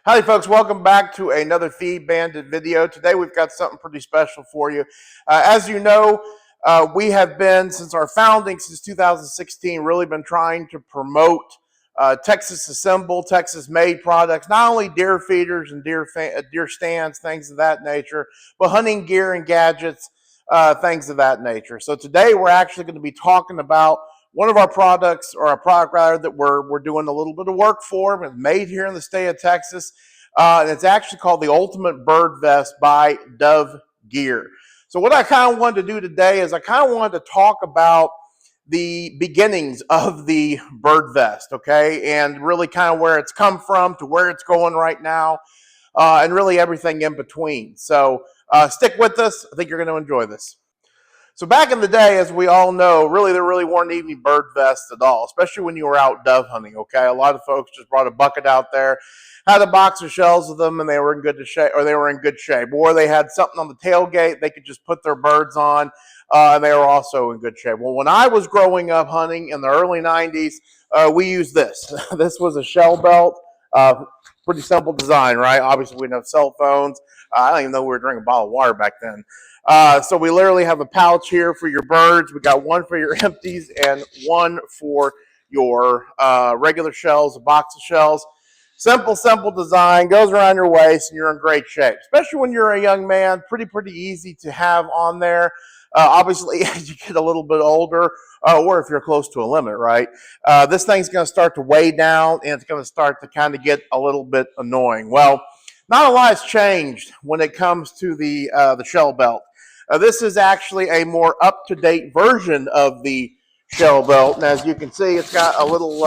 Howdy folks, welcome back to another Feed Bandit video. Today we've got something pretty special for you. As you know, we have been, since our founding, since 2016, really been trying to promote Texas assembled, Texas made products, not only deer feeders and deer stands, things of that nature, but hunting gear and gadgets, things of that nature. So today we're actually going to be talking about one of our products, or a product rather, that we're doing a little bit of work for. It's made here in the state of Texas, and it's actually called the Ultimate Bird Vest by Dove Gear. So what I kind of wanted to do today is I kind of wanted to talk about the beginnings of the bird vest, okay, and really kind of where it's come from to where it's going right now, and really everything in between. So stick with us. I think you're going to enjoy this. So back in the day, as we all know, really there really weren't any bird vests at all, especially when you were out dove hunting, okay? A lot of folks just brought a bucket out there, had a box of shells with them, and they were in good shape, or they had something on the tailgate they could just put their birds on, and they were also in good shape. Well, when I was growing up hunting in the early 90s, we used this. This was a shell belt, pretty simple design, right? Obviously, we didn't have cell phones. I don't even know we were drinking a bottle of water back then. So we literally have a pouch here for your birds. We got one for your empties and one for your regular shells, a box of shells. Simple design, goes around your waist, and you're in great shape. Especially when you're a young man, pretty easy to have on there. Obviously, as you get a little bit older, or if you're close to a limit, right? This thing's going to start to weigh down, and it's going to start to kind of get a little bit annoying. Well, not a lot has changed when it comes to the shell belt. This is actually a more up-to-date version of the shell belt, and as you can see, it's got a little,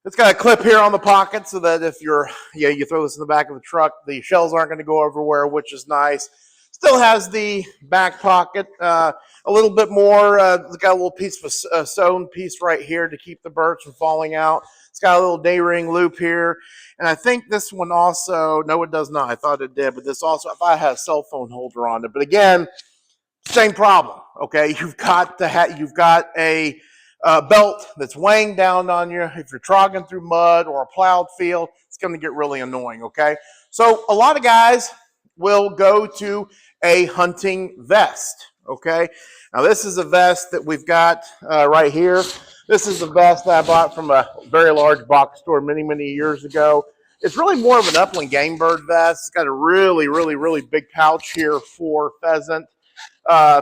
it's got a clip here on the pocket so that if you throw this in the back of the truck, the shells aren't going to go everywhere, which is nice. Still has the back pocket, a little bit more. It's got a little piece of a sewn piece right here to keep the birds from falling out. It's got a little D-ring loop here. And I think this one also, no, it does not. I thought it did, but this also, I thought it had a cell phone holder on it. But again, same problem, okay? You've got a belt that's weighing down on you. If you're trogging through mud or a plowed field, it's going to get really annoying, okay? So a lot of guys will go to a hunting vest, okay? Now this is a vest that we've got right here. This is a vest that I bought from a very large box store many years ago. It's really more of an upland game bird vest. It's got a really big pouch here for pheasant,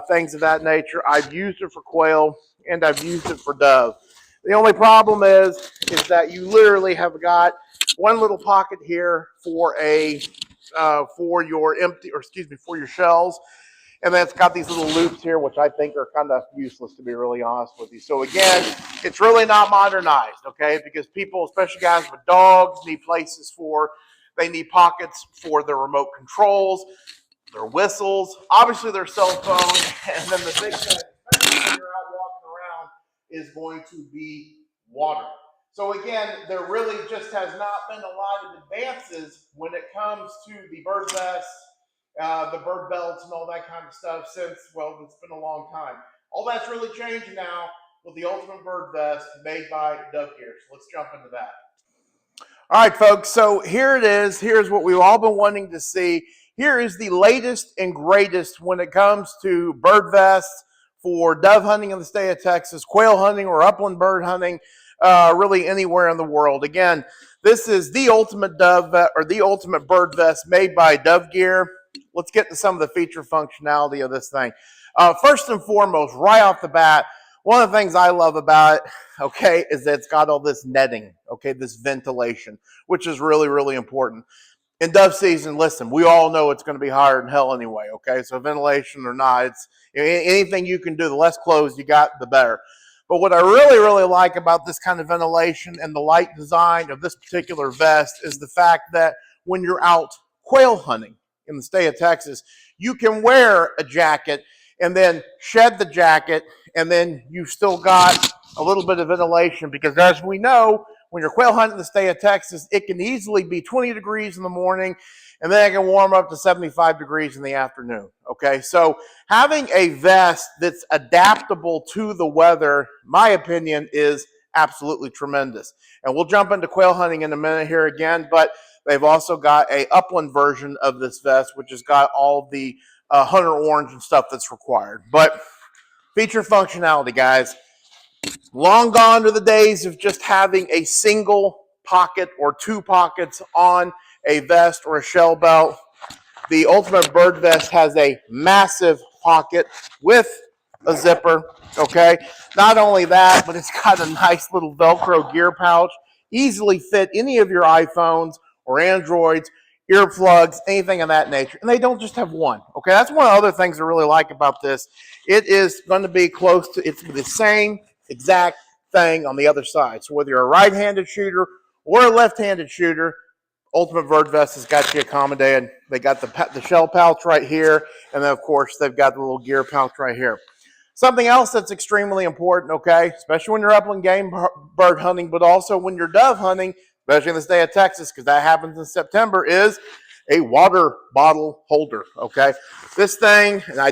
things of that nature. I've used it for quail and I've used it for dove. The only problem is that you literally have got one little pocket here for your shells. And then it's got these little loops here, which I think are kind of useless, to be really honest with you. So again, it's really not modernized, okay? Because people, especially guys with dogs, need they need pockets for their remote controls, their whistles, obviously their cell phone, and then the big thing, especially when you're out walking around, is going to be water. So again, there really just has not been a lot of advances when it comes to the bird vests, the bird belts and all that kind of stuff since, well, it's been a long time. All that's really changed now with the Ultimate Bird Vest made by Dove Gear. So let's jump into that. All right, folks, so here it is. Here's what we've all been wanting to see. Here is the latest and greatest when it comes to bird vests for dove hunting in the state of Texas, quail hunting or upland bird hunting, really anywhere in the world. Again, this is the Ultimate Ultimate Bird Vest made by Dove Gear. Let's get to some of the feature functionality of this thing. First and foremost, right off the bat, one of the things I love about it, okay, is that it's got all this netting, okay, this ventilation, which is really important. In dove season, listen, we all know it's going to be hotter than hell anyway, okay? So ventilation or not, it's anything you can do, the less clothes you got, the better. But what I really like about this kind of ventilation and the light design of this particular vest is the fact that when you're out quail hunting in the state of Texas, you can wear a jacket and then shed the jacket, and then you've still got a little bit of ventilation, because as we know, when you're quail hunting in the state of Texas, it can easily be 20 degrees in the morning, and then it can warm up to 75 degrees in the afternoon, okay? So having a vest that's adaptable to the weather, my opinion, is absolutely tremendous. And we'll jump into quail hunting in a minute here again, but They've also got a Upland version of this vest, which has got all the hunter orange and stuff that's required. But feature functionality, guys. Long gone are the days of just having a single pocket or two pockets on a vest or a shell belt. The Ultimate Bird Vest has a massive pocket with a zipper, okay? Not only that, but it's got a nice little Velcro gear pouch. Easily fit any of your iPhones or Androids, earplugs, anything of that nature. And they don't just have one, okay? That's one of the other things I really like about this. It is going to be close to, it's the same exact thing on the other side. So whether you're a right-handed shooter or a left-handed shooter, Ultimate Bird Vest has got you accommodated. They got the shell pouch right here, and then, of course, they've got the little gear pouch right here. Something else that's extremely important, okay, especially when you're upland game bird hunting, but also when you're dove hunting, especially in the state of Texas, because that happens in September, is a water bottle holder, okay? This thing, and I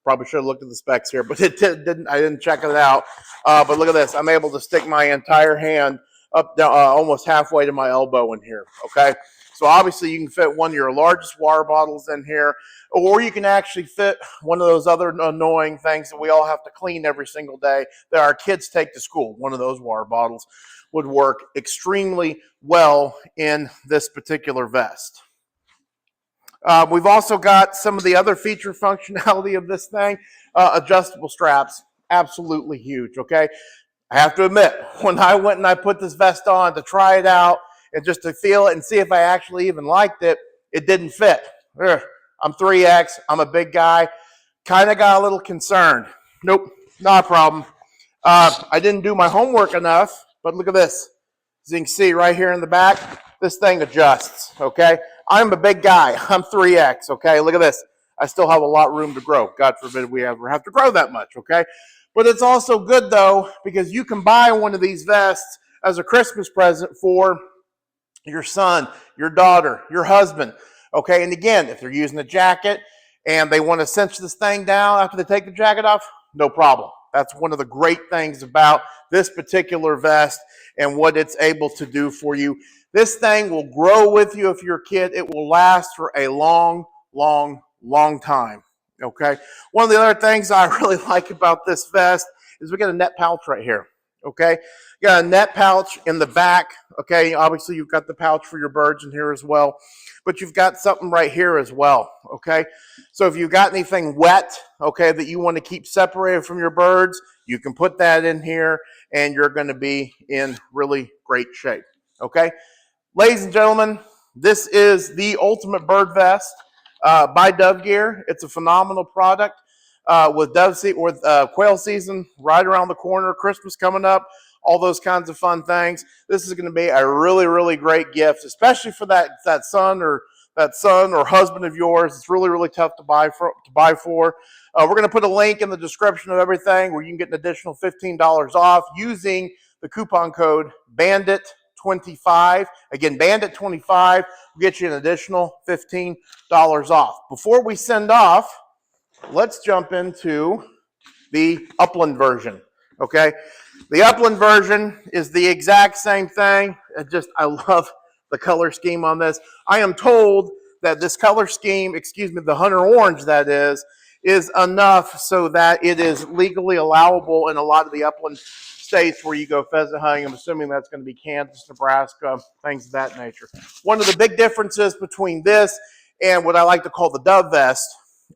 probably should have looked at the specs here, but I didn't check it out. But look at this. I'm able to stick my entire hand up down, almost halfway to my elbow in here, okay? So obviously you can fit one of your largest water bottles in here, or you can actually fit one of those other annoying things that we all have to clean every single day that our kids take to school. One of those water bottles would work extremely well in this particular vest. We've also got some of the other feature functionality of this thing. Adjustable straps, absolutely huge, okay? I have to admit, when I went and I put this vest on to try it out and just to feel it and see if I actually even liked it, it didn't fit. I'm 3X, I'm a big guy, kind of got a little concerned. Nope, not a problem. I didn't do my homework enough, but look at this. As you can see right here in the back, this thing adjusts, okay? I'm a big guy, I'm 3X, okay? Look at this. I still have a lot of room to grow. God forbid we ever have to grow that much, okay? But it's also good, though, because you can buy one of these vests as a Christmas present for your son, your daughter, your husband, okay? And again, if they're using a jacket and they want to cinch this thing down after they take the jacket off, no problem. That's one of the great things about this particular vest and what it's able to do for you. This thing will grow with you if you're a kid. It will last for a long, long, long time. Okay. One of the other things I really like about this vest is we got a net pouch right here. Okay. You got a net pouch in the back. Okay. Obviously, you've got the pouch for your birds in here as well, but you've got something right here as well. Okay. So if you've got anything wet, okay, that you want to keep separated from your birds, you can put that in here and you're going to be in really great shape. Okay. Ladies and gentlemen, this is the Ultimate Bird Vest by Dove Gear. It's a phenomenal product with quail season right around the corner, Christmas coming up, all those kinds of fun things. This is going to be a really, really great gift, especially for that son or husband of yours. It's really, really tough to buy for. We're going to put a link in the description of everything where you can get an additional $15 off using the coupon code BANDIT25. Again, BANDIT25 will get you an additional $15 off. Before we send off, let's jump into the Upland version, okay? The Upland version is the exact same thing. I love the color scheme on this. I am told that this color scheme, the hunter orange that is enough so that it is legally allowable in a lot of the upland states where you go pheasant hunting. I'm assuming that's going to be Kansas, Nebraska, things of that nature. One of the big differences between this and what I like to call the Dove Vest,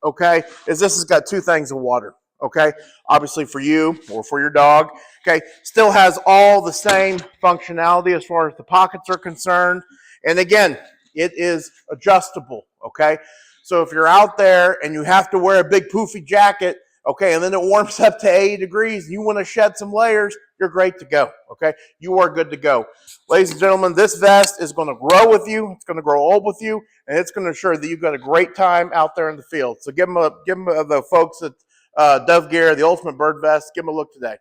okay, is this has got two things of water, okay? Obviously for you or for your dog, okay? Still has all the same functionality as far as the pockets are concerned. And again, it is adjustable, okay? So if you're out there and you have to wear a big poofy jacket, okay, and then it warms up to 80 degrees, and you want to shed some layers, you're great to go, okay? You are good to go. Ladies and gentlemen, this vest is going to grow with you. It's going to grow old with you, and it's going to ensure that you've got a great time out there in the field. So give them the folks at Dove Gear, the Ultimate Bird Vest, give them a look today.